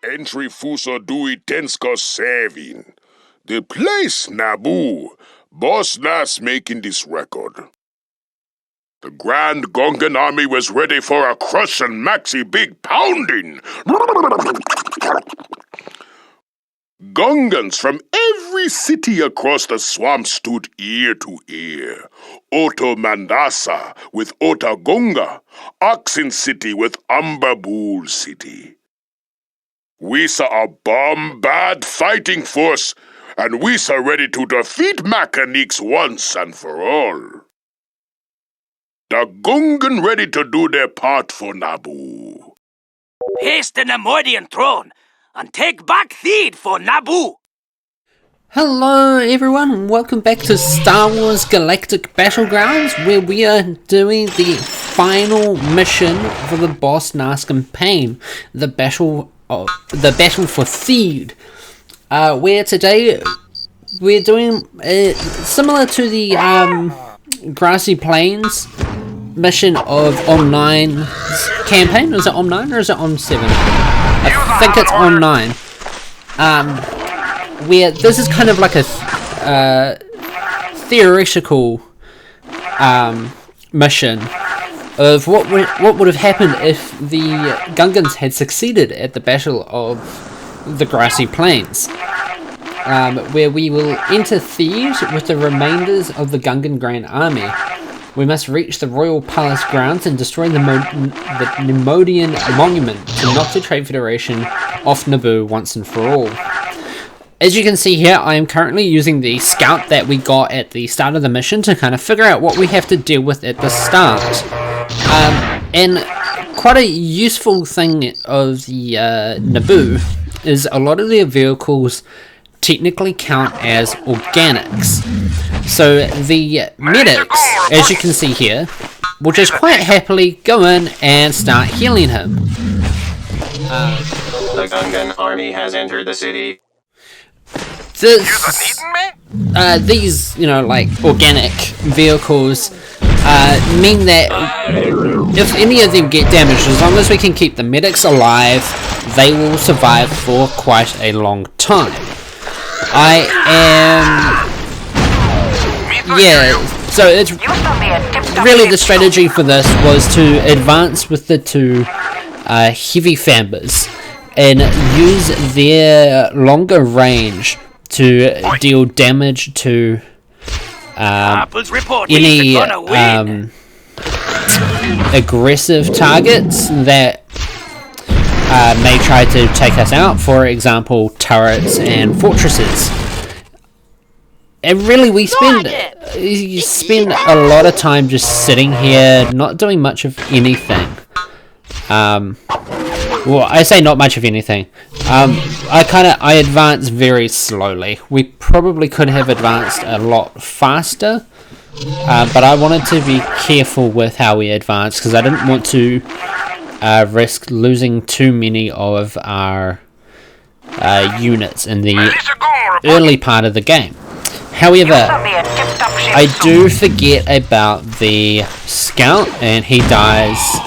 Entry Fuso Dui Tenska Savin. The place Naboo. Boss Nass making this record. The Grand Gungan army was ready for a crush and maxi big pounding. Gungans from every city across the swamp stood ear to ear. Oto Mandasa with Ota Gunga, Oxen City with Umberbool City. We saw a bomb-bad fighting force, and we saw ready to defeat Mechanics once and for all. The Gungan ready to do their part for Naboo. Haste the Nemoidian throne and take back Theed for Naboo. Hello everyone, and welcome back to Star Wars Galactic Battlegrounds, where we are doing the final mission for the Boss Nass campaign, the battle for Theed. Where today we're doing similar to the Grassy Plains mission of Om9's campaign. Is it Om9 or is it Om7? I think it's Om9. Where this is kind of like a theoretical mission of what would have happened if the Gungans had succeeded at the Battle of the Grassy Plains, where we will enter Theed with the remainders of the Gungan Grand Army. We must reach the Royal Palace grounds and destroy the Nemodian monument to knock the Trade Federation off Naboo once and for all. As you can see here, I am currently using the scout that we got at the start of the mission to kind of figure out what we have to deal with at the start. And quite a useful thing of the Naboo is a lot of their vehicles technically count as organics. So the medics, as you can see here, will just quite happily go in and start healing him. The Gungan army has entered the city. These, like, organic vehicles mean that if any of them get damaged, as long as we can keep the medics alive, they will survive for quite a long time. So it's really the strategy for this was to advance with the two heavy fambers and use their longer range to deal damage to any aggressive targets that may try to take us out, for example, turrets and fortresses. And really, we spend a lot of time just sitting here, not doing much of anything. Well, I say not much of anything. I advance very slowly. We probably could have advanced a lot faster, but I wanted to be careful with how we advance because I didn't want to risk losing too many of our units in the early part of the game. However, I do forget about the scout, and he dies,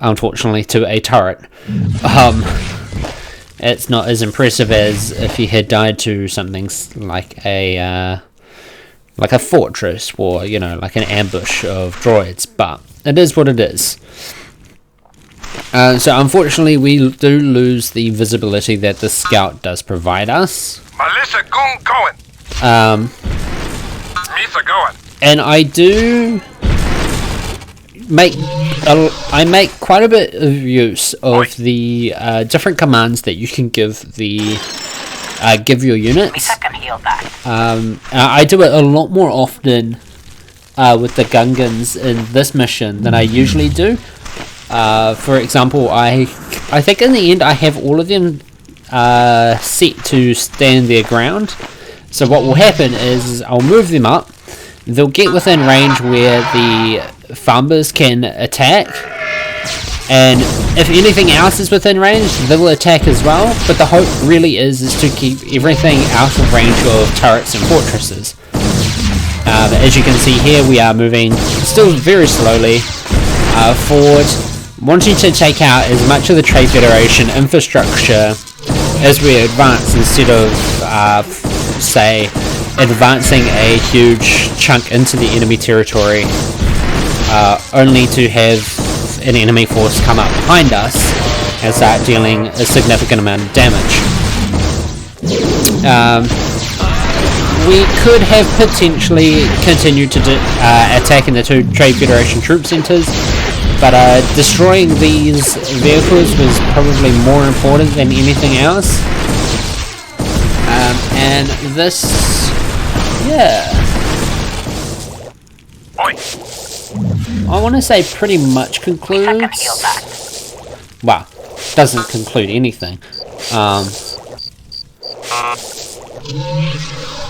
unfortunately, to a turret. It's not as impressive as if he had died to something like a fortress or, like an ambush of droids, but it is what it is. So unfortunately, we do lose the visibility that the scout does provide us. And I do make quite a bit of use of the different commands that you can give your units. I do it a lot more often with the Gungans in this mission than I usually do. For example, I think in the end I have all of them set to stand their ground. So what will happen is I'll move them up. They'll get within range where the fambers can attack, and if anything else is within range, they will attack as well. But the hope really is to keep everything out of range of turrets and fortresses. As you can see here, we are moving still very slowly forward, wanting to take out as much of the Trade Federation infrastructure as we advance, instead of say advancing a huge chunk into the enemy territory only to have an enemy force come up behind us and start dealing a significant amount of damage. We could have potentially continued to attacking the two Trade Federation troop centers, but destroying these vehicles was probably more important than anything else. And this, yeah, I want to say pretty much concludes. Well, doesn't conclude anything.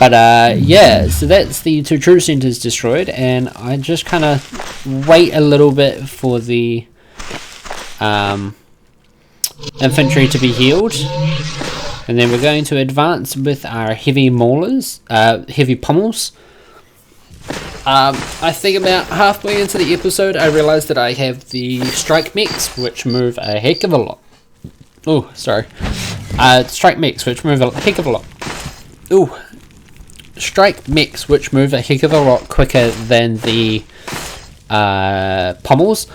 But yeah, so that's the two troop centers destroyed, and I just kind of wait a little bit for the infantry to be healed, and then we're going to advance with our heavy maulers, heavy pommels. I think about halfway into the episode I realised that I have the strike mechs, which move a heck of a lot. Oh, sorry. Strike mechs, which move a heck of a lot. Ooh. Strike mechs, which move a heck of a lot quicker than the pommels.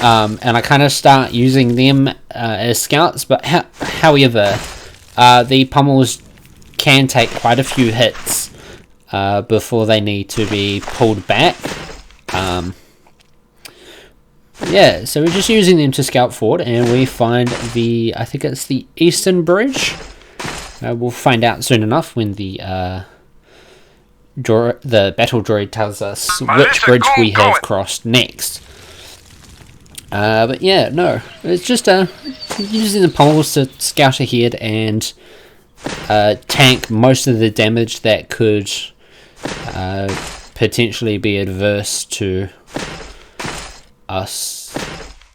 And I kind of start using them as scouts, but however, the pommels can take quite a few hits before they need to be pulled back. Yeah, so we're just using them to scout forward, and we find I think it's the eastern bridge. We'll find out soon enough when the battle droid tells us which bridge we have crossed next. But yeah, no, it's just using the pommels to scout ahead and tank most of the damage that could potentially be adverse to us.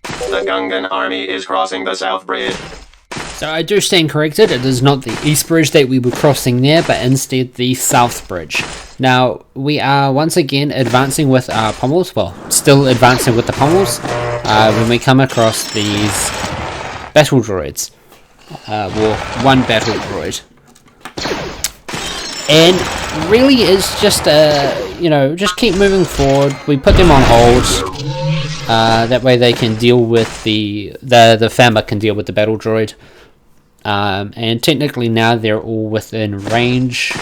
The Gungan army is crossing the south bridge. So I do stand corrected, it is not the east bridge that we were crossing there, but instead the south bridge. Now, we are once again advancing with our pommels, well, still advancing with the pommels, when we come across these battle droids. Well, one battle droid. And really it's just, just keep moving forward. We put them on hold. That way they can deal with the Fama can deal with the battle droid. And technically now they're all within range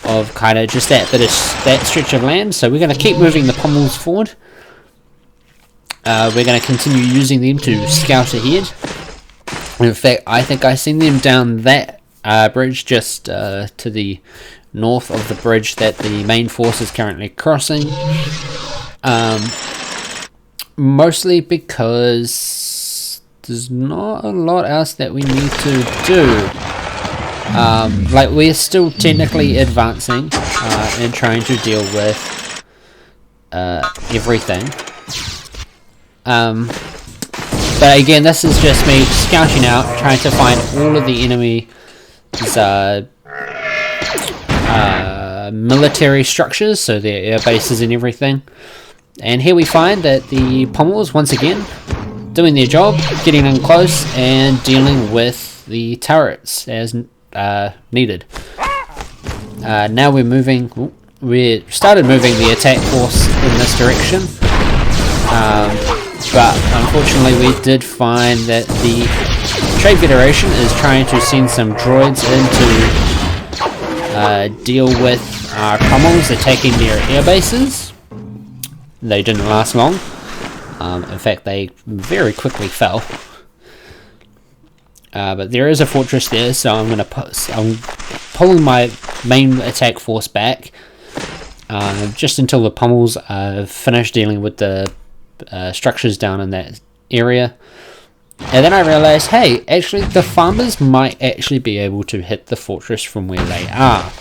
of kind of just that stretch of land. So we're going to keep moving the pommels forward. We're going to continue using them to scout ahead. In fact, I think I seen them down that bridge just to the north of the bridge that the main force is currently crossing. Mostly because there's not a lot else that we need to do. Like, we're still technically advancing and trying to deal with everything. But again, this is just me scouting out, trying to find all of the enemy's military structures, so their air bases and everything. And here we find that the pommels, once again, doing their job, getting in close and dealing with the turrets as needed. Now we're moving, we started moving the attack force in this direction, but unfortunately we did find that the Trade Federation is trying to send some droids in to deal with our pommels attacking their air bases. They didn't last long. In fact, they very quickly fell. But there is a fortress there, so I'm pulling my main attack force back just until the pommels are finished dealing with the structures down in that area. And then I realized, hey, actually the farmers might actually be able to hit the fortress from where they are.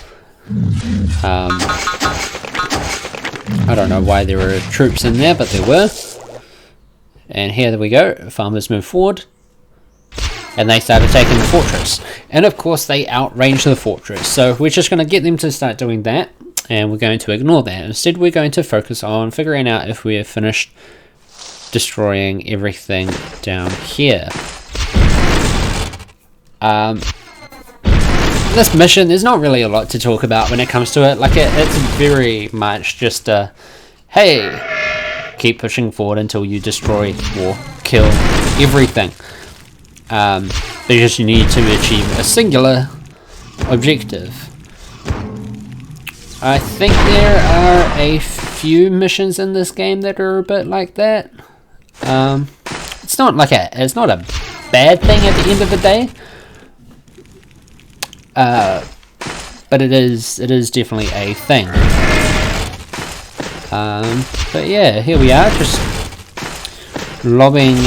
I don't know why there were troops in there, but there were. And here we go, farmers move forward. And they start attacking the fortress. And of course they outrange the fortress. So we're just going to get them to start doing that. And we're going to ignore that. Instead we're going to focus on figuring out if we have finished destroying everything down here. This mission, there's not really a lot to talk about when it comes to it. Like, it's very much just a, hey, keep pushing forward until you destroy or kill everything. Because you need to achieve a singular objective. I think there are a few missions in this game that are a bit like that. It's not a bad thing at the end of the day. But it is definitely a thing. But yeah, here we are, just lobbing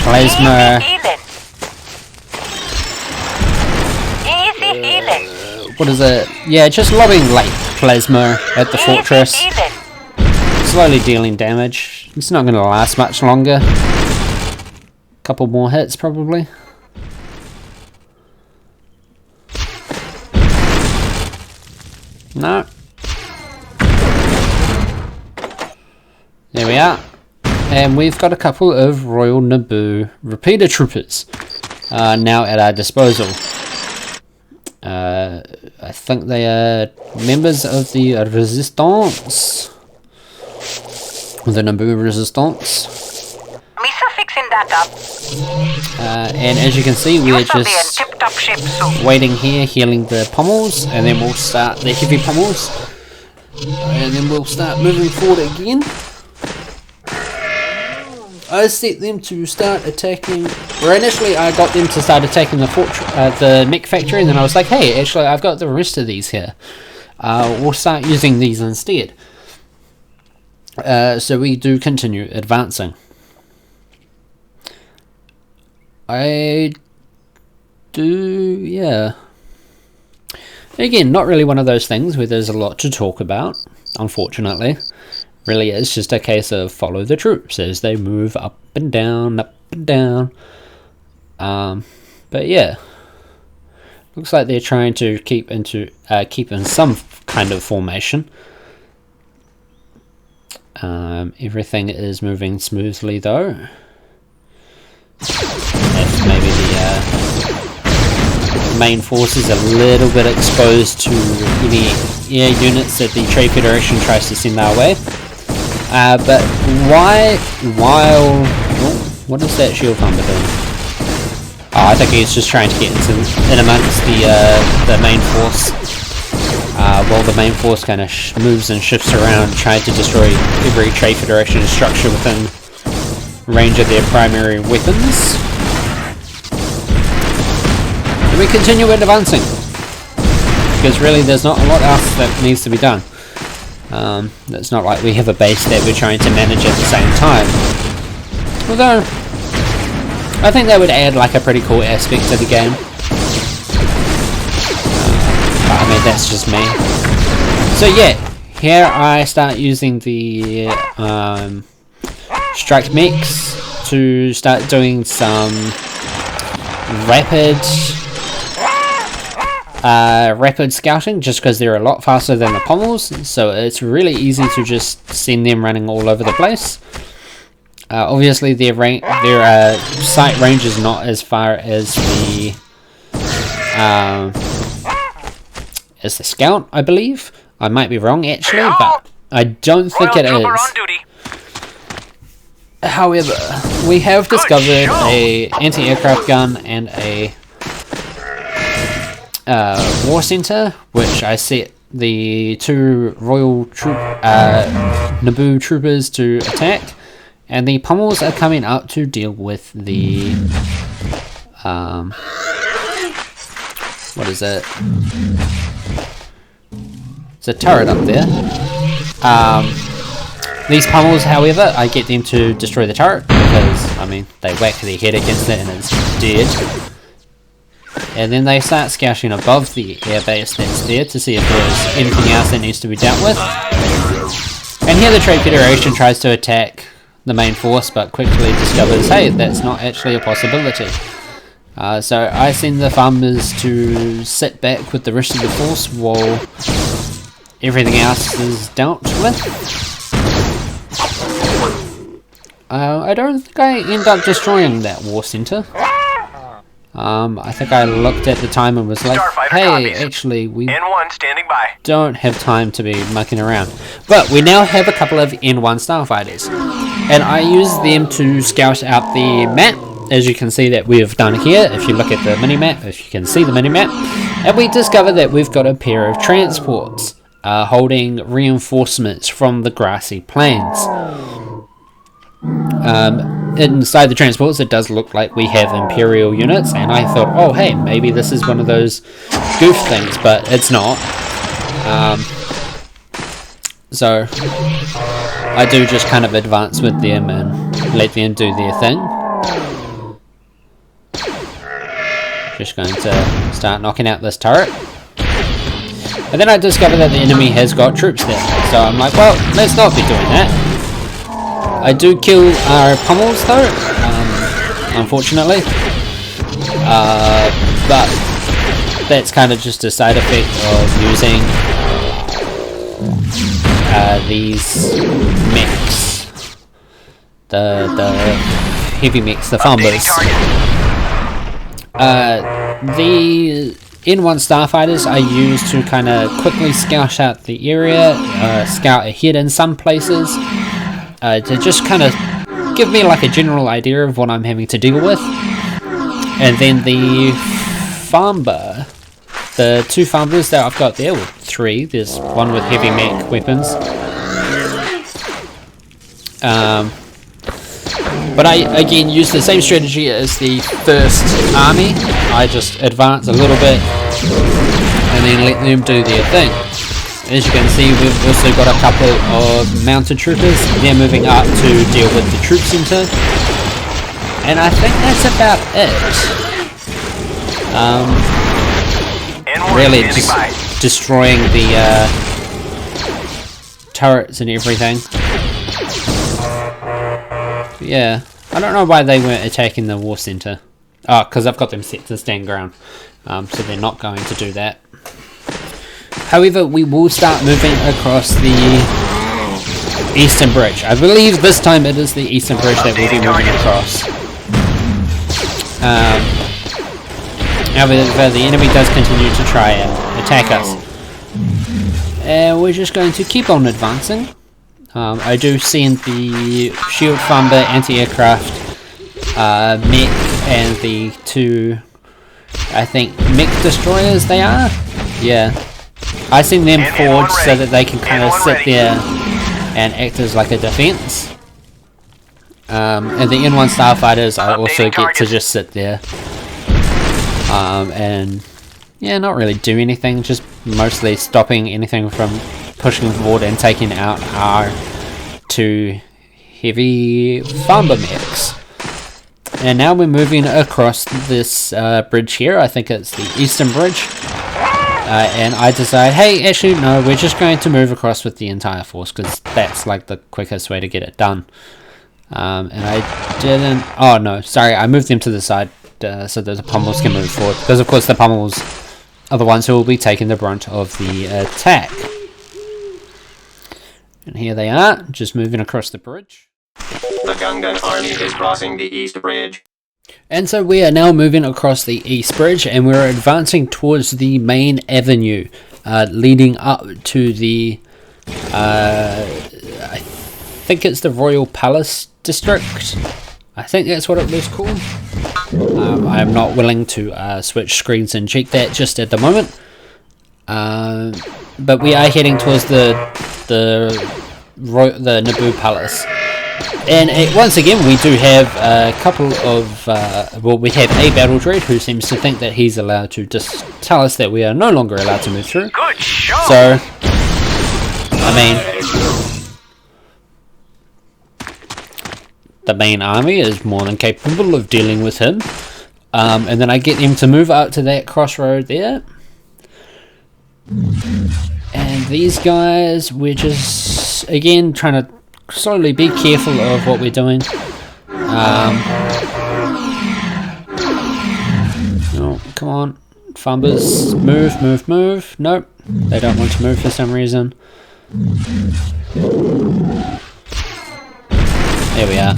plasma. What is it? Yeah, just lobbing like plasma at the fortress. Slowly dealing damage. It's not going to last much longer. Couple more hits probably. No. There we are. And we've got a couple of Royal Naboo repeater troopers now at our disposal. I think they are members of the Resistance. The Naboo Resistance. Fixing that up. And as you can see, we're just waiting here, healing the pommels, and then we'll start the heavy pommels, and then we'll start moving forward again. I set them to start attacking, or initially I got them to start attacking the mech factory, and then I was like, hey, actually I've got the rest of these here. We'll start using these instead. So we do continue advancing. I do, yeah. Again, not really one of those things where there's a lot to talk about, unfortunately. Really, it's just a case of follow the troops as they move up and down, up and down. But yeah, looks like they're trying to keep in some kind of formation. Everything is moving smoothly though. If maybe the main force is a little bit exposed to any air units that the Trade Federation tries to send our way. But what is that shield bomber doing? Oh, I think he's just trying to get in amongst the main force. While the main force kind of moves and shifts around, trying to destroy every Trade Federation structure within range of their primary weapons. And we continue advancing, because really there's not a lot else that needs to be done. It's not like we have a base that we're trying to manage at the same time. Although, I think that would add like a pretty cool aspect to the game. But I mean, that's just me. So yeah, here I start using the strike mechs to start doing some rapid scouting, just because they're a lot faster than the pommels, so it's really easy to just send them running all over the place. Obviously their sight range is not as far as the scout, I believe. I might be wrong actually, but I don't think it is. However, we have discovered a anti-aircraft gun and a war center, which I set the two Royal Naboo troopers to attack, and the pommels are coming up to deal with the what is it? It's a turret up there. These pommels, however, I get them to destroy the turret because, I mean, they whack their head against it and it's dead. And then they start scouting above the airbase that's there to see if there's anything else that needs to be dealt with. And here the Trade Federation tries to attack the main force, but quickly discovers, hey, that's not actually a possibility. So I send the farmers to sit back with the rest of the force while everything else is dealt with. I don't think I end up destroying that war center. I think I looked at the time and was like, hey, actually, we N1 standing by. don't have time to be mucking around. But we now have a couple of N1 starfighters, and I use them to scout out the map, as you can see that we've done here, if you look at the minimap, if you can see the minimap, and we discover that we've got a pair of transports holding reinforcements from the Grassy Plains. Inside the transports it does look like we have Imperial units, and I thought, oh hey, maybe this is one of those goof things, but it's not. So I do just kind of advance with them and let them do their thing. Just going to start knocking out this turret. And then I discover that the enemy has got troops there, so I'm like, well, let's not be doing that. I do kill our pummels though, unfortunately, but that's kind of just a side effect of using these mechs, the heavy mechs, the farmers. The N1 starfighters I use to kind of quickly scout out the area, scout ahead in some places. To just kind of give me like a general idea of what I'm having to deal with. And then the farmer, the two farmers that I've got there, well, three, there's one with heavy mech weapons. But I again use the same strategy as the first army. I just advance a little bit and then let them do their thing. As you can see, we've also got a couple of mounted troopers. They're moving up to deal with the troop center. And I think that's about it. Really just destroying the turrets and everything. But yeah, I don't know why they weren't attacking the war center. Oh, because I've got them set to stand ground. So they're not going to do that. However, we will start moving across the eastern bridge. I believe this time it is the eastern bridge that we'll be moving across. However, the enemy does continue to try and attack us. And we're just going to keep on advancing. I do send the shield farmer, anti-aircraft, mech, and the two, I think, mech destroyers they are? Yeah. I send them forward so that they can kind of sit there and act as like a defense. And the N1 starfighters I also get to just sit there. And yeah, not really do anything, just mostly stopping anything from pushing forward and taking out our two heavy farmer mechs. And now we're moving across this bridge here. I think it's the eastern bridge. And I decide, hey, actually, no, we're just going to move across with the entire force, because that's like the quickest way to get it done. And I didn't, oh no, sorry, I moved them to the side so that the pummels can move forward, because of course the pummels are the ones who will be taking the brunt of the attack. And here they are, just moving across the bridge. The Gungan army is crossing the East Bridge. And so we are now moving across the East Bridge, and we're advancing towards the main avenue leading up to the I think it's the Royal Palace District. I think that's what it was called. I'm not willing to switch screens and check that just at the moment. But we are heading towards the Naboo Palace. And once again, we do have a couple of, well, we have a battle droid who seems to think that he's allowed to just tell us that we are no longer allowed to move through. Good shot. So, I mean, the main army is more than capable of dealing with him. And then I get them to move up to that crossroad there. And these guys, we're just, again, trying to slowly be careful of what we're doing. Oh, come on. Fumbers, move, move, move. Nope, they don't want to move for some reason. There we are.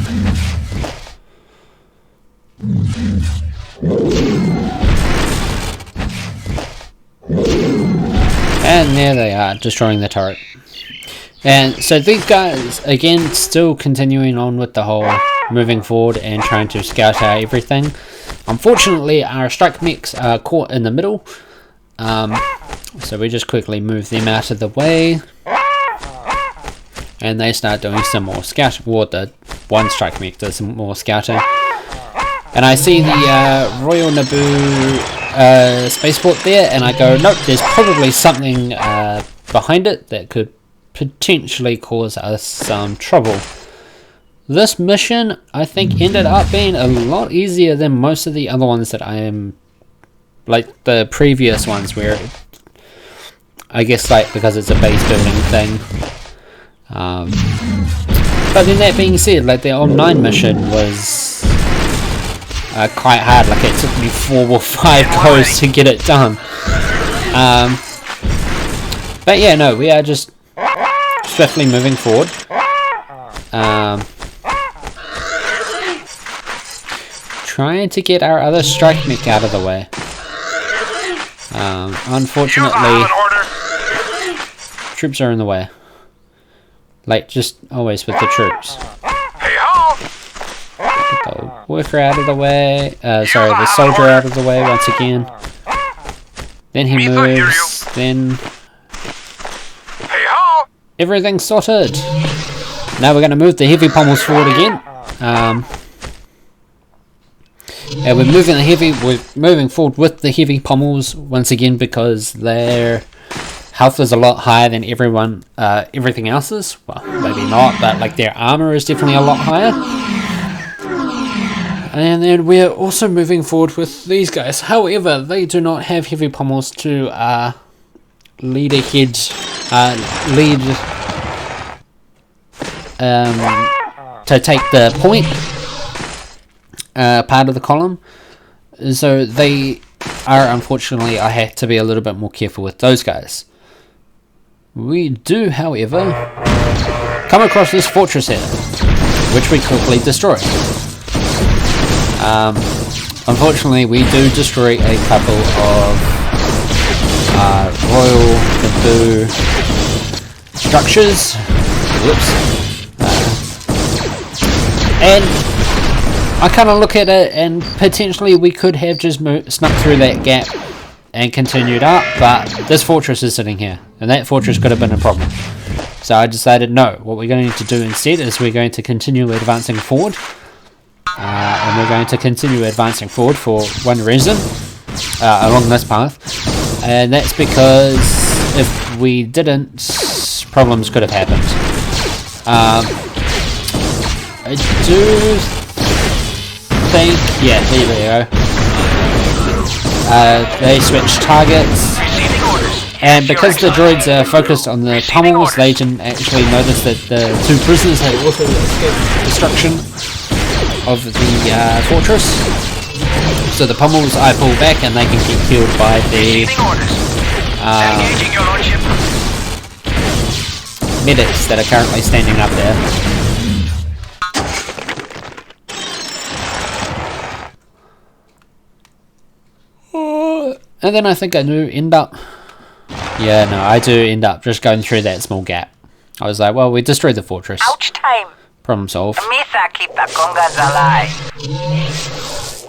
nothing there. They are destroying the turret. And so these guys, again, still continuing on with the whole moving forward and trying to scout out everything. Unfortunately, our strike mechs are caught in the middle. So we just quickly move them out of the way. And they start doing some more scouting. Well, the one strike mech does some more scouting. And I see the Royal Naboo spaceport there, and I go, nope, there's probably something behind it that could potentially cause us some trouble. This mission, I think, ended up being a lot easier than most of the other ones that I am, like the previous ones, where I guess, like, because it's a base building thing. But then that being said, like the old 9 mission was quite hard. Like it took me 4 or 5 goes to get it done. But yeah, no, we are just swiftly moving forward. Trying to get our other strike mech out of the way. Unfortunately, troops are in the way. Like, just always with the troops. Get the worker out of the way. Sorry, the soldier out of the way once again. Then he moves. Then everything's sorted. Now we're going to move the heavy pommels forward again. And we're moving forward with the heavy pommels once again because their health is a lot higher than everything else's. Well, maybe not, but like their armor is definitely a lot higher. And then we're also moving forward with these guys. However, they do not have heavy pommels to lead ahead, to take the point part of the column. So they are, unfortunately, I have to be a little bit more careful with those guys. We do, however, come across this fortress here, which we quickly destroy. Unfortunately, we do destroy a couple of Royal Naboo structures. Whoops. And I kind of look at it, and potentially we could have just snuck through that gap and continued up, but this fortress is sitting here, and that fortress could have been a problem. So I decided, no, what we're going to do instead is we're going to continue advancing forward. And we're going to continue advancing forward for one reason, along this path, and that's because if we didn't, problems could have happened. I do think, yeah, there we go. They switched targets, and because the droids are focused on the pommels, they didn't actually notice that the 2 prisoners had also escaped destruction of the fortress. So the pommels I pull back and they can get killed by the medics that are currently standing up there. And then I think I do end up... Yeah, no, I do end up just going through that small gap. I was like, well, we destroyed the fortress. Ouch time. Problem solved. Misa keep the Gungans alive.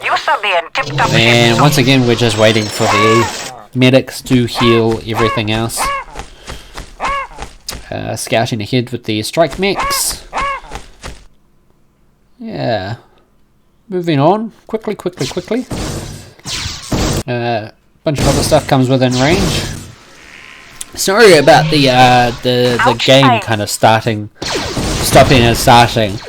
You should be in tip-top shape. And once again, we're just waiting for the medics to heal everything else. Scouting ahead with the strike mechs. Yeah. Moving on. Quickly. Bunch of other stuff comes within range. Sorry about the game kind of stopping and starting.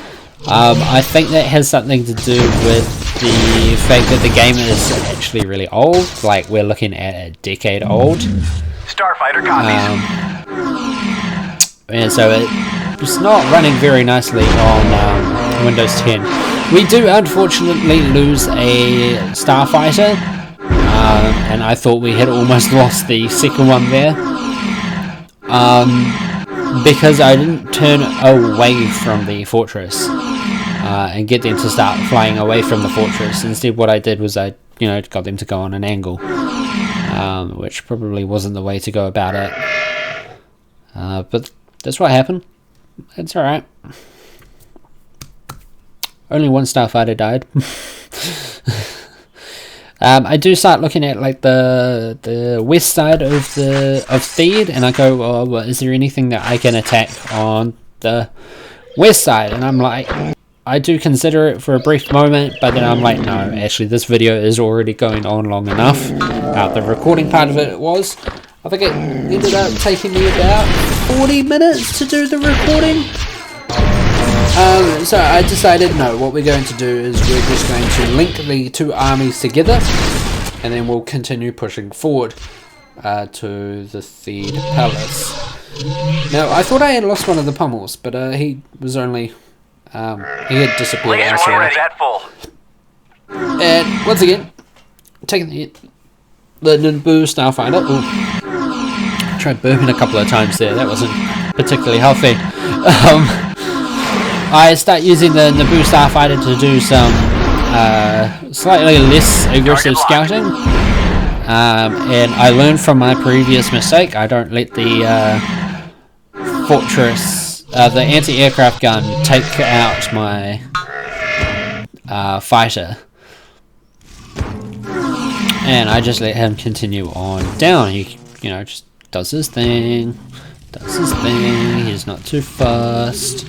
I think that has something to do with the fact that the game is actually really old. Like, we're looking at a decade old. Starfighter copies. And so it's not running very nicely on Windows 10. We do unfortunately lose a starfighter, and I thought we had almost lost the second one there, because I didn't turn away from the fortress and get them to start flying away from the fortress. Instead, what I did was I got them to go on an angle. which probably wasn't the way to go about it. But that's what happened. It's alright. Only one starfighter died. I do start looking at like the west side of Theed, and I go, oh, well, is there anything that I can attack on the west side? And I'm like, I do consider it for a brief moment, but then I'm like, no, actually this video is already going on long enough. The recording part of it was, I think it ended up taking me about 40 minutes to do the recording. So I decided, no, what we're going to do is we're just going to link the two armies together, and then we'll continue pushing forward to the Theed Palace. Now, I thought I had lost one of the pummels, but he was only, he had disappeared elsewhere. And once again, taking the Naboo Starfighter. Ooh, tried burping a couple of times there, that wasn't particularly healthy. I start using the Naboo Starfighter to do some slightly less aggressive scouting, and I learned from my previous mistake. I don't let the fortress, the anti-aircraft gun, take out my fighter, and I just let him continue on down. He, you know, just does his thing. He's not too fast.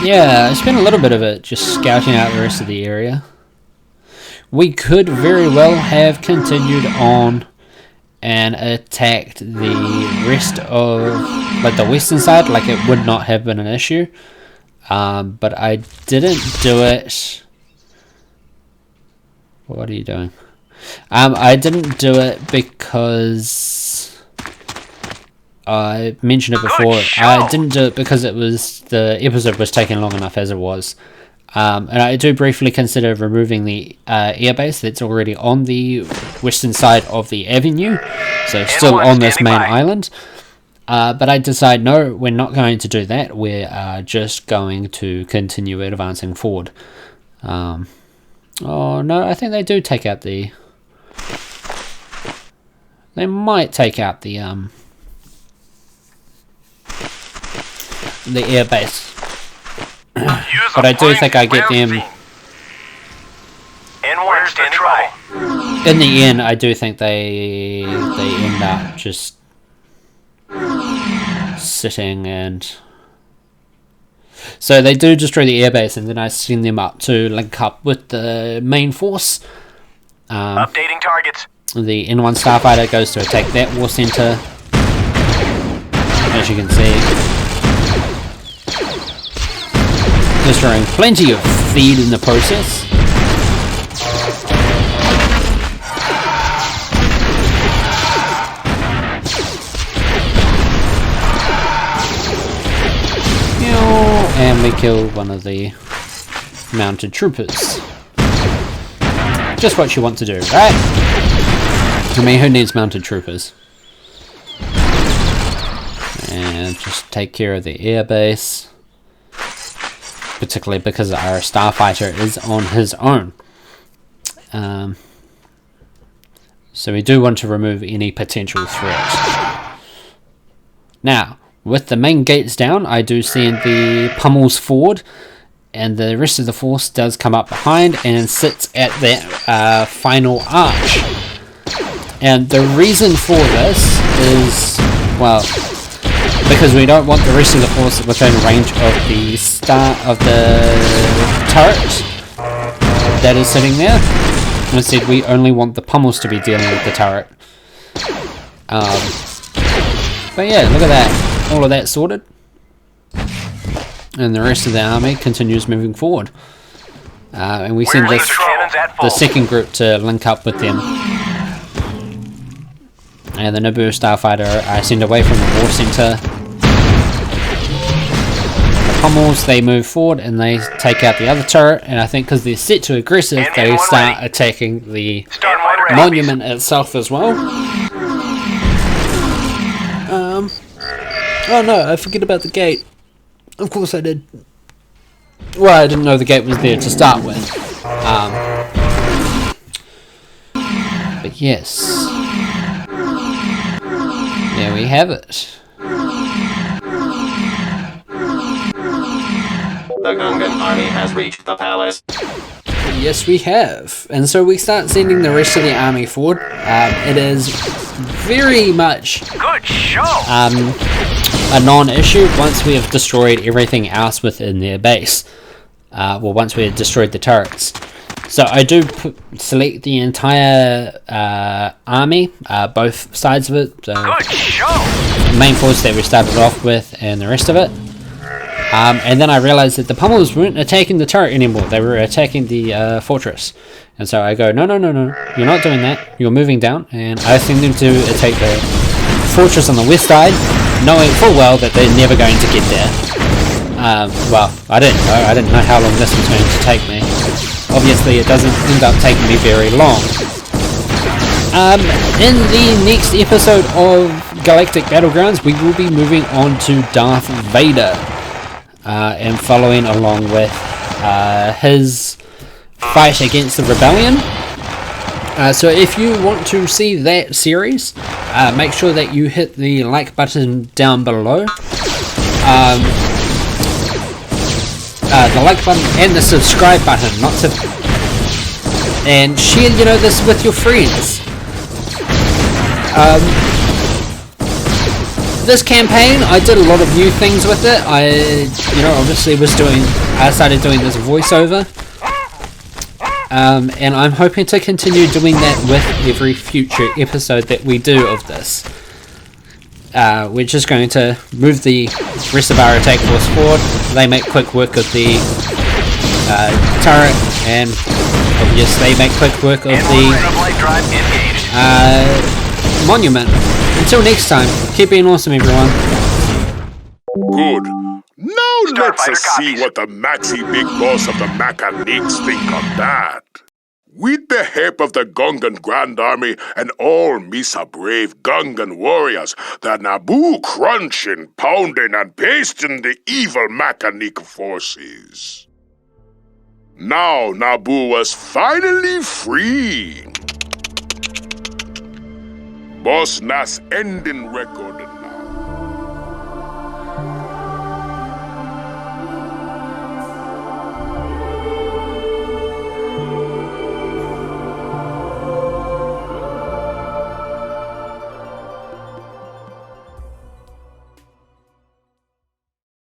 Yeah, I spent a little bit of it just scouting out the rest of the area. We could very well have continued on and attacked the rest of, like, the western side, like it would not have been an issue. But I didn't do it. What are you doing? I didn't do it because I mentioned it before. I didn't do it because it was, the episode was taking long enough as it was. And I do briefly consider removing the airbase that's already on the western side of the avenue, so still on this main island. But I decide, no, we're not going to do that. We're just going to continue advancing forward. Oh no, I think they do take out the... They might take out the airbase. But I do think I get them. In the end, I do think they end up just sitting and... So they do destroy the airbase, and then I send them up to link up with the main force. Updating targets. The N1 Starfighter goes to attack that war center, as you can see, destroying plenty of feed in the process. And we kill one of the mounted troopers. Just what you want to do, right? I mean, who needs mounted troopers? And just take care of the airbase. Particularly because our starfighter is on his own. So we do want to remove any potential threat. Now, with the main gates down, I do send the pummels forward, and the rest of the force does come up behind and sits at that final arch. And the reason for this is, well, because we don't want the rest of the force within range of the start of the turret that is sitting there. Instead, we only want the pummels to be dealing with the turret. But yeah, look at that. All of that sorted. And the rest of the army continues moving forward. And we send the second group to link up with them. And the Naboo Starfighter I send away from the war center. The pummels, they move forward and they take out the other turret. And I think because they're set to aggressive, they start attacking the monument itself as well. Oh no, I forget about the gate. Of course I did. Well, I didn't know the gate was there to start with. But yes. There we have it. The Gungan army has reached the palace. Yes, we have. And so we start sending the rest of the army forward. It is very much Good show! a non-issue once we have destroyed everything else within their base. Well, once we have destroyed the turrets. So I do select the entire army, both sides of it. Good show! The main force that we started off with and the rest of it. And then I realized that the pummels weren't attacking the turret anymore. They were attacking the fortress. And so I go, no, you're not doing that. You're moving down. And I send them to attack the fortress on the west side, knowing full well that they're never going to get there. Well, I didn't know. I didn't know how long this was going to take me. Obviously, it doesn't end up taking me very long. In the next episode of Galactic Battlegrounds, we will be moving on to Darth Vader. And following along with his fight against the rebellion. So if you want to see that series, make sure that you hit the like button down below. The like button and the subscribe button, and share this with your friends. This campaign, I did a lot of new things with it. I obviously I started doing this voiceover. And I'm hoping to continue doing that with every future episode that we do of this. We're just going to move the rest of our attack force forward. They make quick work of the turret, and obviously they make quick work of the monument. Until next time, keep being awesome, everyone. Good. Now let's see what the Maxi Big Boss of the Mechanics think of that. With the help of the Gungan Grand Army and all Misa brave Gungan warriors, the Naboo crunching, pounding, and pasting the evil Mechanic forces. Now Naboo was finally free. Boss Nass ending record